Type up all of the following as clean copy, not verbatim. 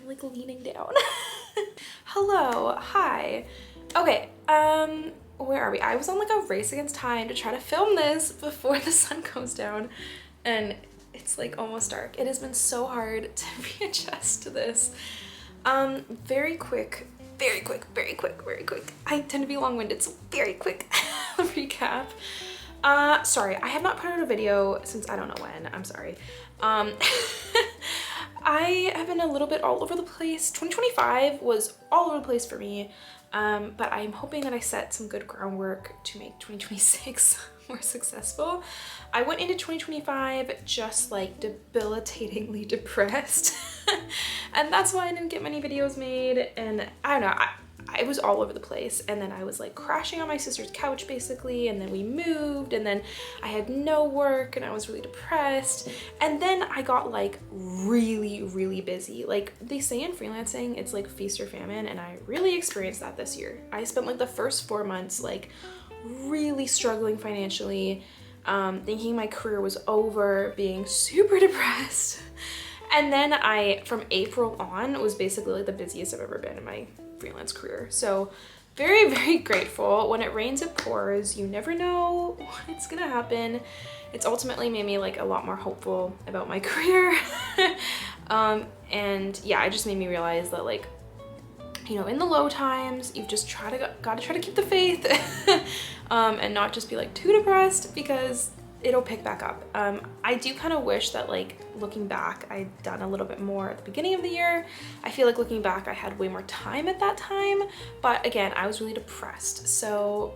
like leaning down. Hello, hi. Okay, where are we? I was on like a race against time to try to film this before the sun goes down, and it's like almost dark. It has been so hard to readjust to this. Very quick. I tend to be long-winded, so very quick recap. Sorry, I have not put out a video since I don't know when. I'm sorry. I have been a little bit all over the place. 2025 was all over the place for me, but I'm hoping that I set some good groundwork to make 2026 more successful. I went into 2025 just like debilitatingly depressed, and that's why I didn't get many videos made, and I don't know, I was all over the place. And then I was like crashing on my sister's couch basically, and then we moved, and then I had no work and I was really depressed, and then I got like really busy. Like they say in freelancing it's like feast or famine, and I really experienced that this year. I spent like the first 4 months like really struggling financially, thinking my career was over, being super depressed, and then from April on was basically like the busiest I've ever been in my freelance career. So very grateful. When it rains it pours. You never know what's gonna happen. It's ultimately made me like a lot more hopeful about my career. And yeah, it just made me realize that, like, you know, in the low times you've just gotta try to keep the faith, and not just be like too depressed, because it'll pick back up. I do kind of wish that, like, looking back, I'd done a little bit more at the beginning of the year. I feel like looking back I had way more time at that time, but again, I was really depressed. So,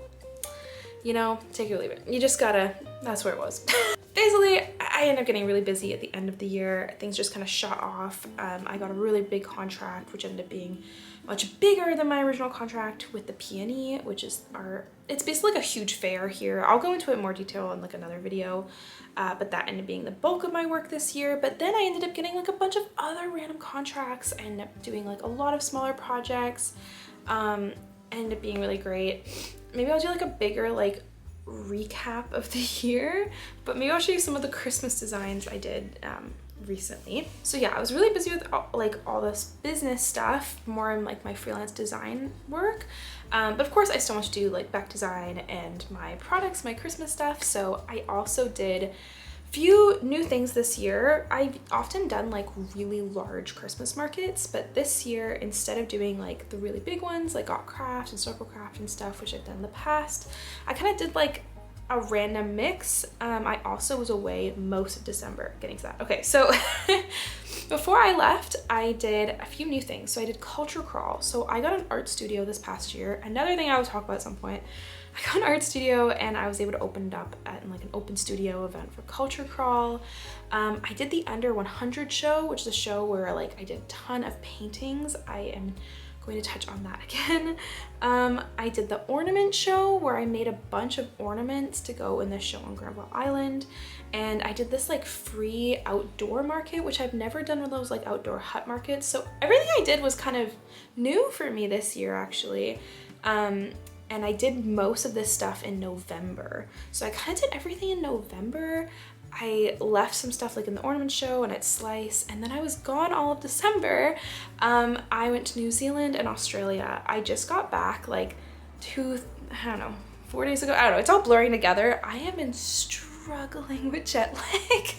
you know, take it or leave it. You just gotta, that's where it was. Basically, I ended up getting really busy at the end of the year. Things just kind of shut off. I got a really big contract, which ended up being much bigger than my original contract with the Peony, which is it's basically like a huge fair here. I'll go into it in more detail in like another video, but that ended up being the bulk of my work this year. But then I ended up getting like a bunch of other random contracts. I ended up doing like a lot of smaller projects, ended up being really great. Maybe I'll do like a bigger like recap of the year, but maybe I'll show you some of the Christmas designs I did recently. So yeah, I was really busy with all this business stuff, more in like my freelance design work, but of course I still want to do like back design and my products, my Christmas stuff. So I also did few new things this year. I've often done like really large Christmas markets, but this year, instead of doing like the really big ones like Got Craft and Circle Craft and stuff, which I've done in the past, I kind of did like a random mix. I also was away most of December, getting to that. Okay, so before I left, I did a few new things. So I did Culture Crawl. So I got an art studio this past year. Another thing I will talk about at some point. I got an art studio and I was able to open it up at like an open studio event for Culture Crawl. I did the Under 100 show, which is a show where like I did a ton of paintings. I am going to touch on that again. I did the Ornament show where I made a bunch of ornaments to go in the show on Granville Island. And I did this like free outdoor market, which I've never done one of those like outdoor hut markets. So everything I did was kind of new for me this year, actually. And I did most of this stuff in November. So I kind of did everything in November. I left some stuff like in the Ornament show and at Slice, and then I was gone all of December. I went to New Zealand and Australia. I just got back like 4 days ago. I don't know, it's all blurring together. I have been struggling with jet lag.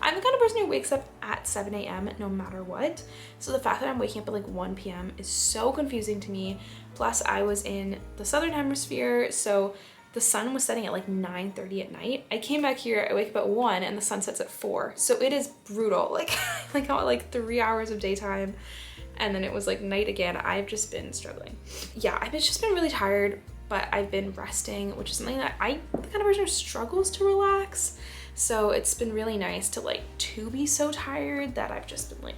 I'm the kind of person who wakes up at 7 a.m. no matter what. So the fact that I'm waking up at like 1 p.m. is so confusing to me. Plus I was in the Southern Hemisphere, so the sun was setting at like 9:30 at night. I came back here, I wake up at 1 and the sun sets at 4. So it is brutal. Like I got like 3 hours of daytime and then it was like night again. I've just been struggling. Yeah, I've just been really tired, but I've been resting, which is something that I'm the kind of person who struggles to relax. So it's been really nice to be so tired that I've just been like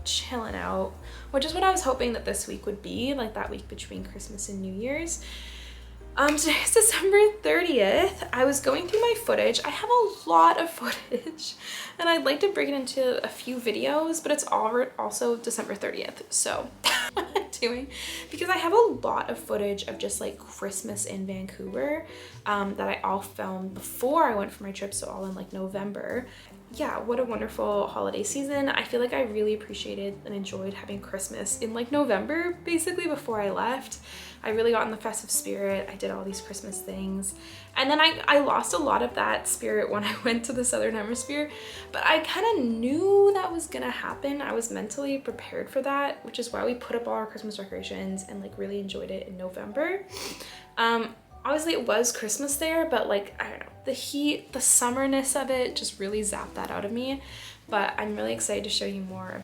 chilling out, which is what I was hoping that this week would be, like that week between Christmas and New Year's. Today's December 30th. I was going through my footage. I have a lot of footage and I'd like to break it into a few videos, but it's also December 30th. So what I'm doing, because I have a lot of footage of just like Christmas in Vancouver that I all filmed before I went for my trip, so all in like November. yeah, what a wonderful holiday season. I feel like I really appreciated and enjoyed having Christmas in like November, basically before I left. I really got in the festive spirit. I did all these Christmas things. And then I lost a lot of that spirit when I went to the Southern Hemisphere, but I kind of knew that was gonna happen. I was mentally prepared for that, which is why we put up all our Christmas decorations and like really enjoyed it in November. Obviously it was Christmas there, but like, I don't know, the heat, the summerness of it just really zapped that out of me. But I'm really excited to show you more.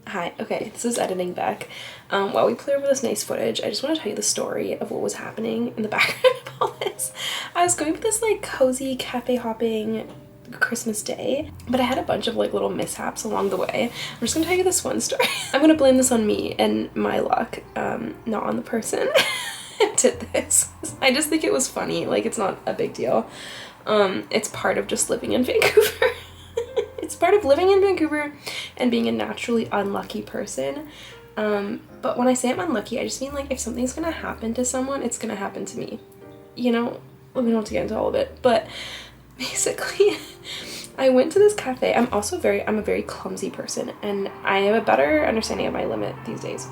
Hi, okay, this is editing back. While we play over this nice footage, I just want to tell you the story of what was happening in the background of all this. I was going for this like cozy cafe hopping Christmas day, but I had a bunch of like little mishaps along the way. I'm just gonna tell you this one story. I'm gonna blame this on me and my luck, not on the person who did this. I just think it was funny, like it's not a big deal. It's part of just living in Vancouver. It's part of living in Vancouver and being a naturally unlucky person. But when I say I'm unlucky, I just mean like if something's gonna happen to someone, it's gonna happen to me. You know, we don't have to get into all of it, but basically I went to this cafe. I'm a very clumsy person and I have a better understanding of my limit these days.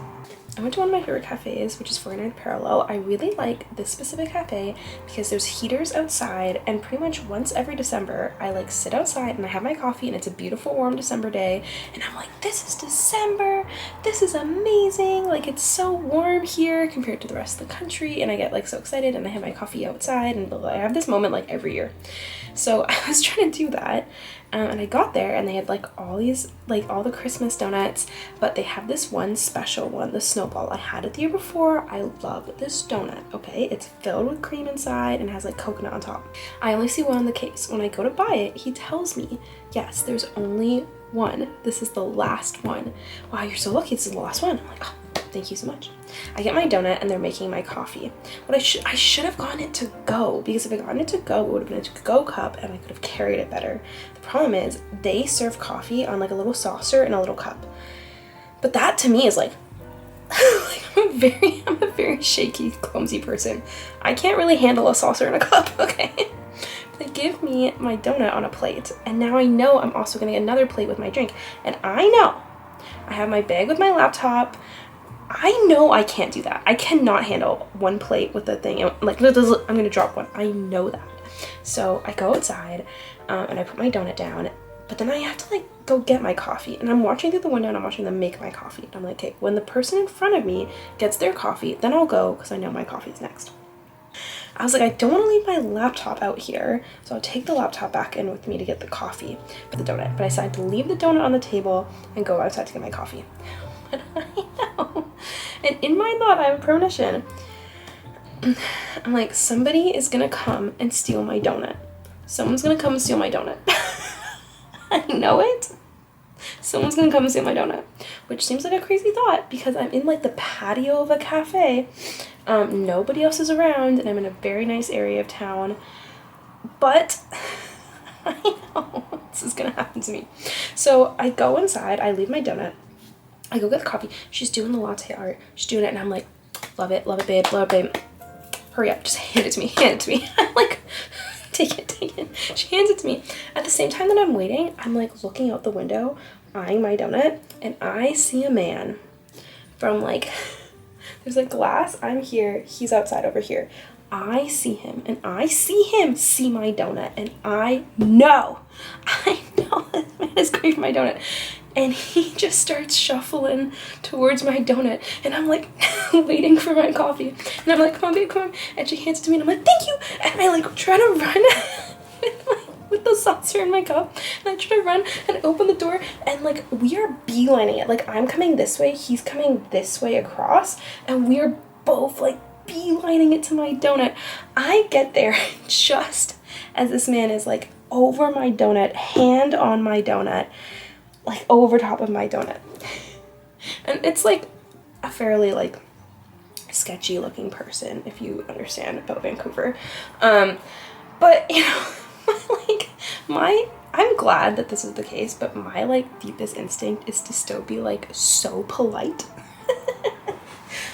I went to one of my favorite cafes, which is 49th Parallel. I really like this specific cafe because there's heaters outside, and pretty much once every December, I like sit outside and I have my coffee and it's a beautiful warm December day and I'm like, this is December, this is amazing, like it's so warm here compared to the rest of the country, and I get like so excited and I have my coffee outside and I have this moment like every year. So I was trying to do that. And I got there and they had like all these, like all the Christmas donuts, but they have this one special one, the snowball. I had it the year before. I love this donut, okay? It's filled with cream inside and has like coconut on top. I only see one on the case. When I go to buy it, he tells me, yes, there's only one. This is the last one. Wow, you're so lucky. This is the last one. I'm like, oh, thank you so much. I get my donut and they're making my coffee. But I should have gotten it to go, because if I gotten it to go, it would have been a to-go cup and I could have carried it better. The problem is they serve coffee on like a little saucer and a little cup. But that to me is like Like, I'm a very shaky, clumsy person. I can't really handle a saucer in a cup, okay? They give me my donut on a plate, and now I know I'm also gonna get another plate with my drink. And I know I have my bag with my laptop. I know I can't do that. I cannot handle one plate with a thing. Like, I'm gonna drop one. I know that. So I go outside and I put my donut down, but then I have to like go get my coffee. And I'm watching through the window and I'm watching them make my coffee. And I'm like, okay, when the person in front of me gets their coffee, then I'll go because I know my coffee's next. I was like, I don't want to leave my laptop out here, so I'll take the laptop back in with me to get the coffee for the donut. But I decided to leave the donut on the table and go outside to get my coffee. But I know, and in my thought, I have a premonition. I'm like, somebody is gonna come and steal my donut. Someone's gonna come and steal my donut. I know it. Someone's gonna come and steal my donut, which seems like a crazy thought because I'm in like the patio of a cafe. Nobody else is around and I'm in a very nice area of town, but I know this is gonna happen to me. So I go inside, I leave my donut, I go get the coffee. She's doing the latte art, she's doing it, and I'm like, love it, babe, love it, babe. Hurry up, just hand it to me, hand it to me. I'm like, take it. She hands it to me. At the same time that I'm waiting, I'm like looking out the window, eyeing my donut, and I see a man from like, there's like glass, I'm here, he's outside over here. I see him, and I see him see my donut, and I know this man is going for my donut. And he just starts shuffling towards my donut, and I'm like waiting for my coffee, and I'm like, come on babe, come on, and she hands it to me and I'm like, thank you, and I like try to run with the saucer in my cup, and I try to run and open the door, and like we are beelining it. Like, I'm coming this way, he's coming this way across, and we are both like beelining it to my donut. I get there just as this man is like over my donut, hand on my donut, like over top of my donut. And it's like a fairly like sketchy looking person, if you understand about Vancouver. But you know, like I'm glad that this is the case, but my like deepest instinct is to still be like so polite.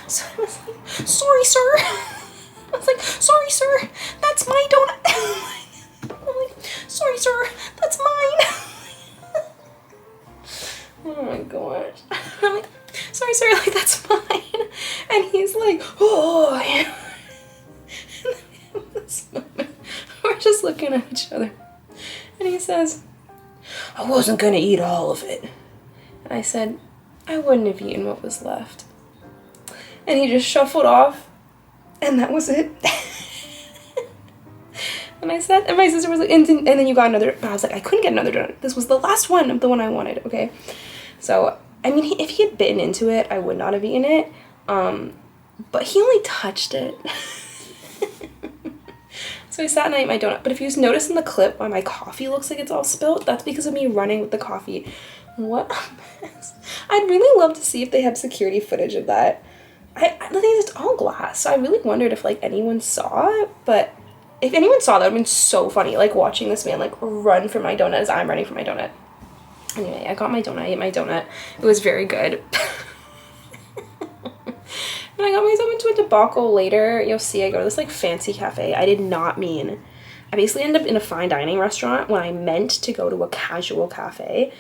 So I was like, sorry sir. I was like, sorry sir, that's my donut. I'm like, sorry sir, that's mine. Oh my gosh. I'm like, sorry sir, like that's mine. And he's like, oh. And then in this moment, we're just looking at each other. And he says, I wasn't gonna eat all of it. And I said, I wouldn't have eaten what was left. And he just shuffled off, and that was it. And I said, and my sister was like, and then you got another. I was like, I couldn't get another donut. This was the last one of the one I wanted, okay? So, I mean, if he had bitten into it, I would not have eaten it. But he only touched it. So I sat and I ate my donut. But if you notice in the clip why my coffee looks like it's all spilt, that's because of me running with the coffee. What a mess. I'd really love to see if they have security footage of that. The thing is, it's all glass, so I really wondered if like anyone saw it. But if anyone saw that, it would have been so funny, like watching this man like run for my donut as I'm running for my donut. Anyway, I got my donut, I ate my donut. It was very good. And I got myself into a debacle later. You'll see I go to this like fancy cafe. I did not mean, I basically ended up in a fine dining restaurant when I meant to go to a casual cafe.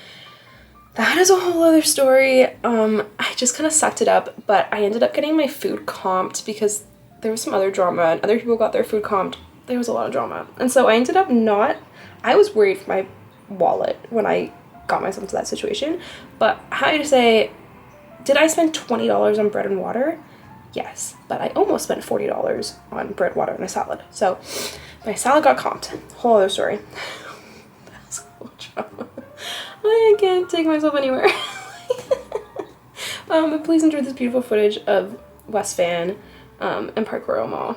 That is a whole other story. I just kind of sucked it up, but I ended up getting my food comped because there was some other drama and other people got their food comped. There was a lot of drama. And so I ended up I was worried for my wallet when I got myself into that situation. But how to say, did I spend $20 on bread and water? Yes, but I almost spent $40 on bread, water, and a salad. So my salad got comped. Whole other story. That was a whole drama. I can't take myself anywhere. But please enjoy this beautiful footage of West Van and Park Royal Mall.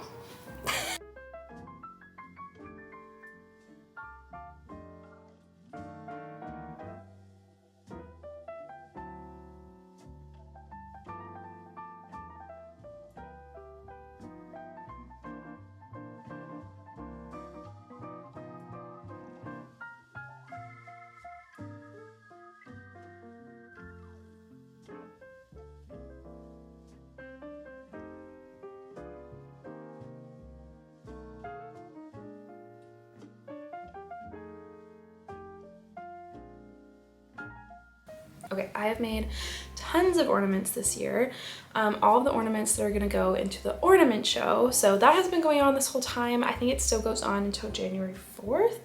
Okay, I have made tons of ornaments this year. All of the ornaments that are gonna go into the ornament show. So that has been going on this whole time. I think it still goes on until January 4th.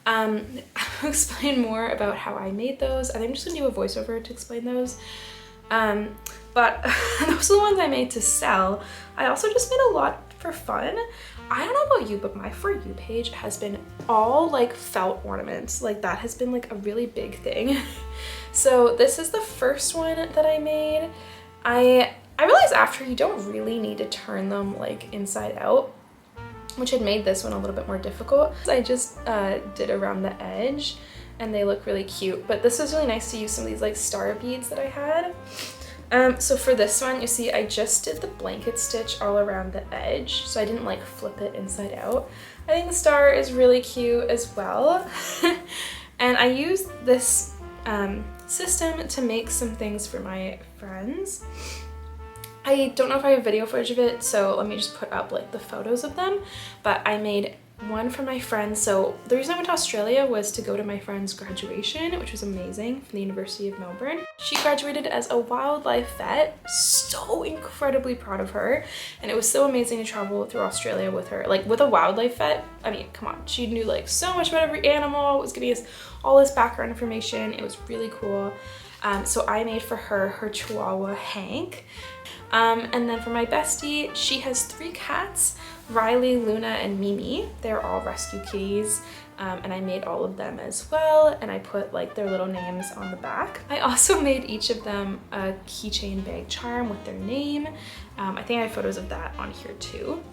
I'll explain more about how I made those. I think I'm just gonna do a voiceover to explain those. But those are the ones I made to sell. I also just made a lot for fun. I don't know about you, but my For You page has been all like felt ornaments. Like that has been like a really big thing. So this is the first one that I made. I realized after you don't really need to turn them like inside out, which had made this one a little bit more difficult. I just did around the edge and they look really cute. But this was really nice to use some of these like star beads that I had. So for this one, you see, I just did the blanket stitch all around the edge, so I didn't like flip it inside out. I think the star is really cute as well. And I used this system to make some things for my friends. I don't know if I have video footage of it, so let me just put up like the photos of them, but I made one for my friend. So the reason I went to Australia was to go to my friend's graduation, which was amazing, from the University of Melbourne. She graduated as a wildlife vet. So incredibly proud of her. And it was so amazing to travel through Australia with her. Like with a wildlife vet, I mean, come on, she knew like so much about every animal, was giving us all this background information. It was really cool. So I made for her Chihuahua Hank. And then for my bestie, she has 3 cats, Riley, Luna, and Mimi. They're all rescue kitties, and I made all of them as well, and I put like their little names on the back. I also made each of them a keychain bag charm with their name. I think I have photos of that on here too.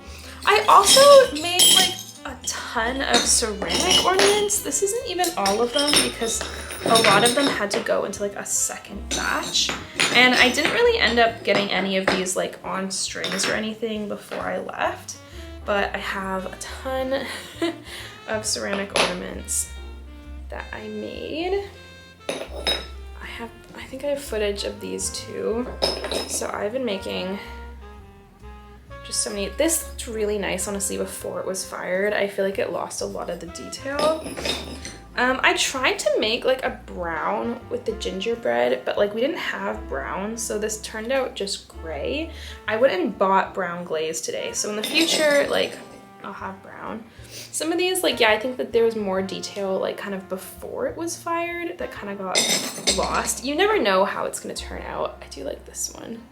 I also made like a ton of ceramic ornaments. This isn't even all of them because a lot of them had to go into like a second batch. And I didn't really end up getting any of these like on strings or anything before I left, but I have a ton of ceramic ornaments that I made. I think I have footage of these too. So I've been making just so many. This looked really nice, honestly, before it was fired. I feel like it lost a lot of the detail. I tried to make like a brown with the gingerbread, but like we didn't have brown, so this turned out just gray. I went and bought brown glaze today, so in the future, like, I'll have brown. Some of these, like, yeah, I think that there was more detail like kind of before it was fired that kind of got lost. You never know how it's gonna turn out. I do like this one.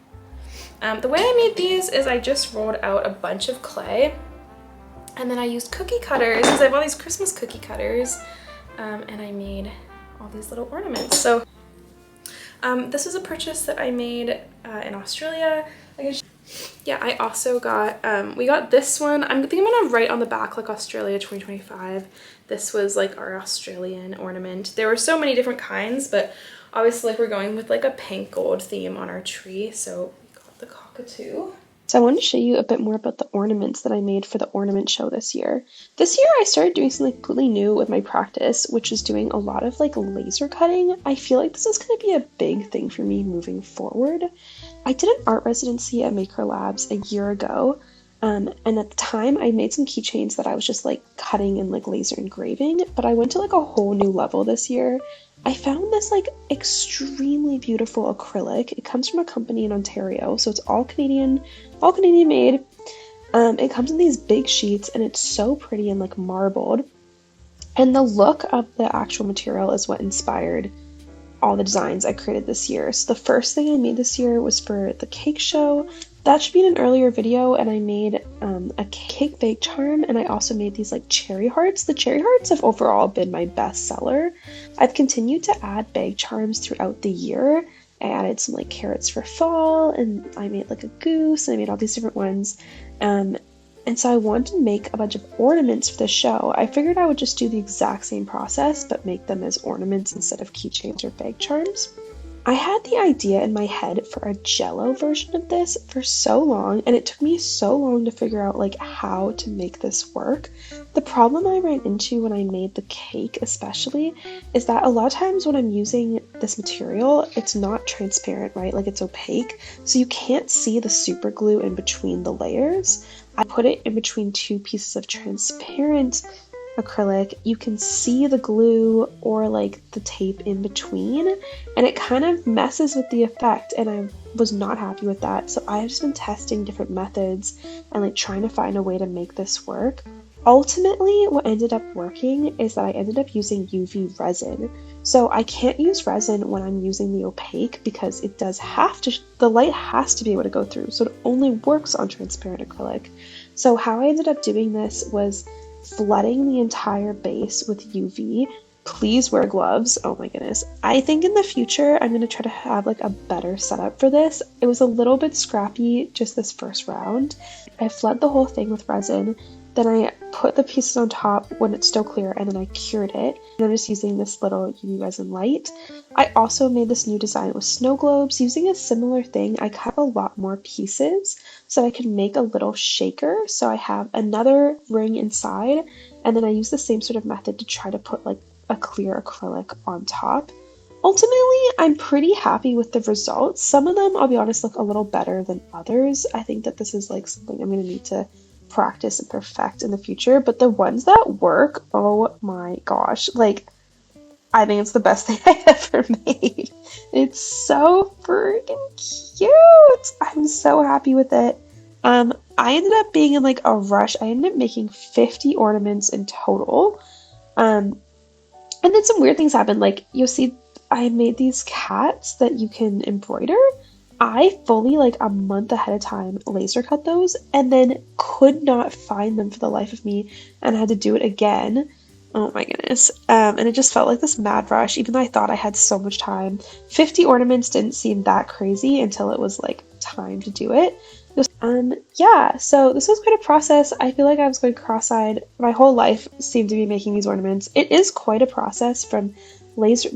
The way I made these is I just rolled out a bunch of clay, and then I used cookie cutters, because I have all these Christmas cookie cutters. And I made all these little ornaments. So this is a purchase that I made in Australia. Yeah, I also got, we got this one. I think I'm gonna write on the back like Australia 2025. This was like our Australian ornament. There were so many different kinds, but obviously like we're going with like a pink gold theme on our tree. So we got the cockatoo. So I wanted to show you a bit more about the ornaments that I made for the ornament show this year. This year I started doing something completely new with my practice, which is doing a lot of like laser cutting. I feel like this is going to be a big thing for me moving forward. I did an art residency at Maker Labs a year ago, and at the time I made some keychains that I was just like cutting and like laser engraving, but I went to like a whole new level this year. I found this like extremely beautiful acrylic. It comes from a company in Ontario, so it's all Canadian made. It comes in these big sheets and it's so pretty and like marbled. And the look of the actual material is what inspired all the designs I created this year. So the first thing I made this year was for the cake show. That should be in an earlier video, and I made a cake bake charm, and I also made these like cherry hearts. The cherry hearts have overall been my best seller. I've continued to add bag charms throughout the year. I added some like carrots for fall, and I made like a goose, and I made all these different ones. And so I wanted to make a bunch of ornaments for the show. I figured I would just do the exact same process, but make them as ornaments instead of keychains or bag charms. I had the idea in my head for a jello version of this for so long, and it took me so long to figure out like how to make this work. The problem I ran into when I made the cake especially is that a lot of times when I'm using this material, it's not transparent, right? Like it's opaque, so you can't see the super glue in between the layers. I put it in between 2 pieces of transparent acrylic, you can see the glue or like the tape in between, and it kind of messes with the effect, and I was not happy with that. So I've just been testing different methods and like trying to find a way to make this work. Ultimately, what ended up working is that I ended up using UV resin. So I can't use resin when I'm using the opaque because it does have to, the light has to be able to go through. So it only works on transparent acrylic. So how I ended up doing this was flooding the entire base with UV. Please wear gloves. Oh my goodness. I think in the future, I'm going to try to have like a better setup for this. It was a little bit scrappy just this first round. I flood the whole thing with resin. Then I put the pieces on top when it's still clear, and then I cured it. And I'm just using this little UV resin light. I also made this new design with snow globes. Using a similar thing, I cut a lot more pieces so I can make a little shaker. So I have another ring inside, and then I use the same sort of method to try to put like a clear acrylic on top. Ultimately, I'm pretty happy with the results. Some of them, I'll be honest, look a little better than others. I think that this is like something I'm going to need to practice and perfect in the future, but the ones that work, oh my gosh, like I think it's the best thing I ever made. It's so freaking cute. I'm so happy with it. I ended up being in like a rush. I ended up making 50 ornaments in total. And then some weird things happened. Like you'll see I made these cats that you can embroider. I fully, like a month ahead of time, laser cut those and then could not find them for the life of me and I had to do it again. Oh my goodness. And it just felt like this mad rush, even though I thought I had so much time. 50 ornaments didn't seem that crazy until it was like time to do it. Yeah, so this was quite a process. I feel like I was going cross-eyed. My whole life seemed to be making these ornaments. It is quite a process from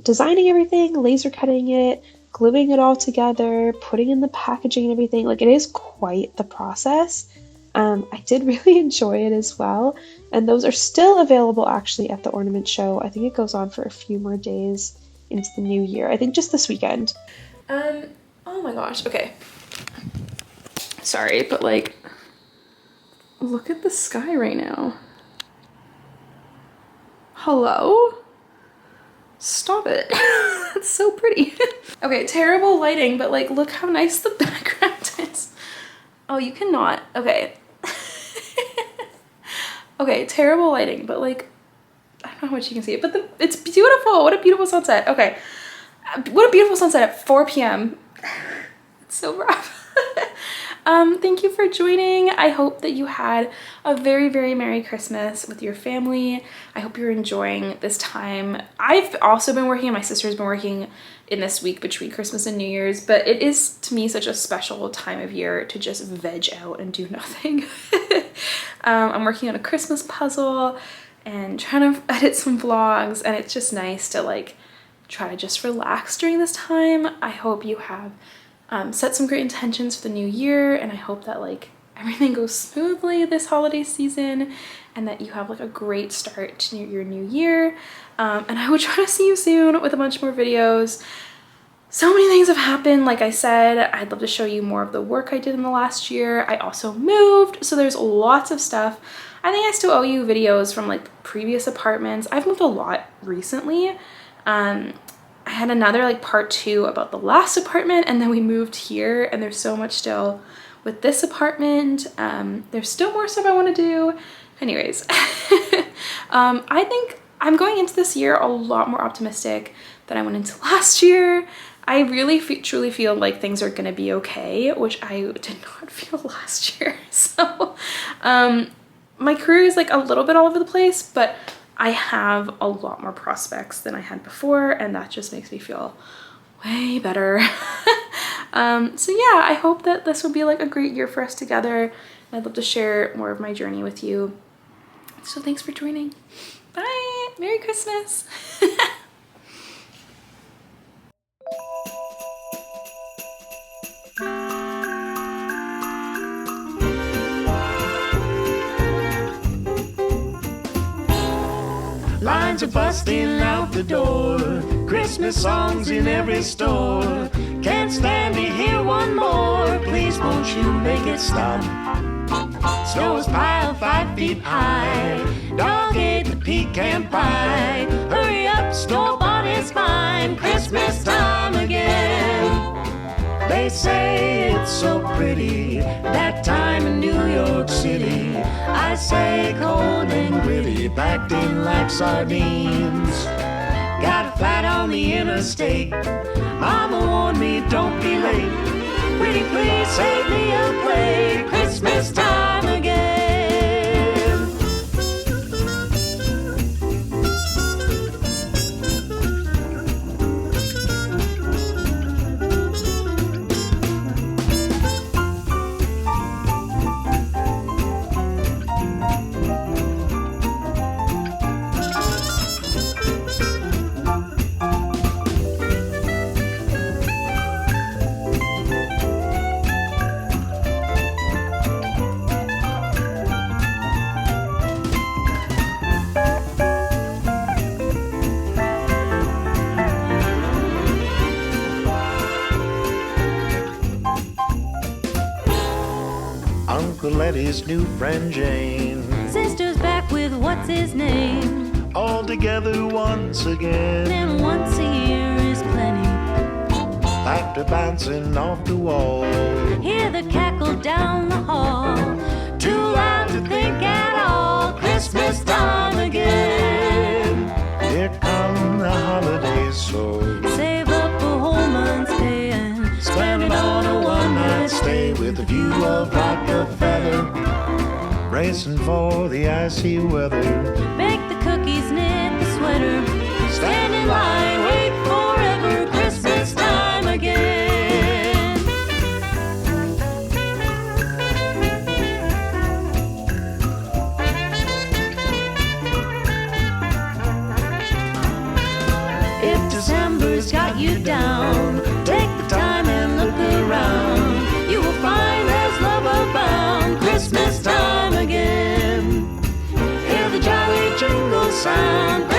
designing everything, laser cutting it, gluing it all together, putting in the packaging and everything. Like it is quite the process. I did really enjoy it as well. And those are still available actually at the ornament show. I think it goes on for a few more days into the new year. I think just this weekend. Oh my gosh. Okay. Sorry, but like, look at the sky right now. Hello? Stop it. It's so pretty. Okay, terrible lighting, but like, look how nice the background is. Oh, you cannot. Okay. Okay, terrible lighting, but like, I don't know how much you can see it, but it's beautiful. What a beautiful sunset. Okay. What a beautiful sunset at 4 p.m. It's so rough. Thank you for joining. I hope that you had a very, very Merry Christmas with your family. I hope you're enjoying this time. I've also been working and my sister's been working in this week between Christmas and New Year's, but it is to me such a special time of year to just veg out and do nothing. I'm working on a Christmas puzzle and trying to edit some vlogs, and it's just nice to like try to just relax during this time. I hope you have set some great intentions for the new year, and I hope that like everything goes smoothly this holiday season and that you have like a great start to your new year. And I will try to see you soon with a bunch more videos. So many things have happened. Like I said, I'd love to show you more of the work I did in the last year. I also moved, so there's lots of stuff. I think I still owe you videos from like previous apartments. I've moved a lot recently. I had another like part 2 about the last apartment, and then we moved here, and there's so much still with this apartment. There's still more stuff I want to do. Anyways, I think I'm going into this year a lot more optimistic than I went into last year. I really truly feel like things are gonna be okay, which I did not feel last year. So my career is like a little bit all over the place, but I have a lot more prospects than I had before, and that just makes me feel way better. So yeah, I hope that this will be like a great year for us together. I'd love to share more of my journey with you. So thanks for joining. Bye! Merry Christmas! Lines are busting out the door, Christmas songs in every store. Can't stand to hear one more, please won't you make it stop. Snow is piled 5 feet high. Dog ate the pecan pie. Hurry up, snowball is fine. Christmas time again. They say it's so pretty, that time in New York City. I say cold and gritty, packed in like sardines. Got a flat on the interstate. Mama warned me, don't be late. Pretty please save me a plate. Christmas time again. Uncle Eddie's new friend Jane. Sister's back with what's his name. All together once again. And once a year is plenty. Laughter bouncing off the wall. Hear the cackle down the hall. Too loud to think at all. Christmas time again. Here come the holidays, so Save up a whole month's pay and spend it on a one-night stay with a view of Rockefeller. Racing for the icy weather. bake the cookies, knit the sweater. Stand in line, wait forever. Christmas time again. If December's got you down, take the time and look around. You will find there's love abound. Christmas time again. Hear the jolly jingle sound.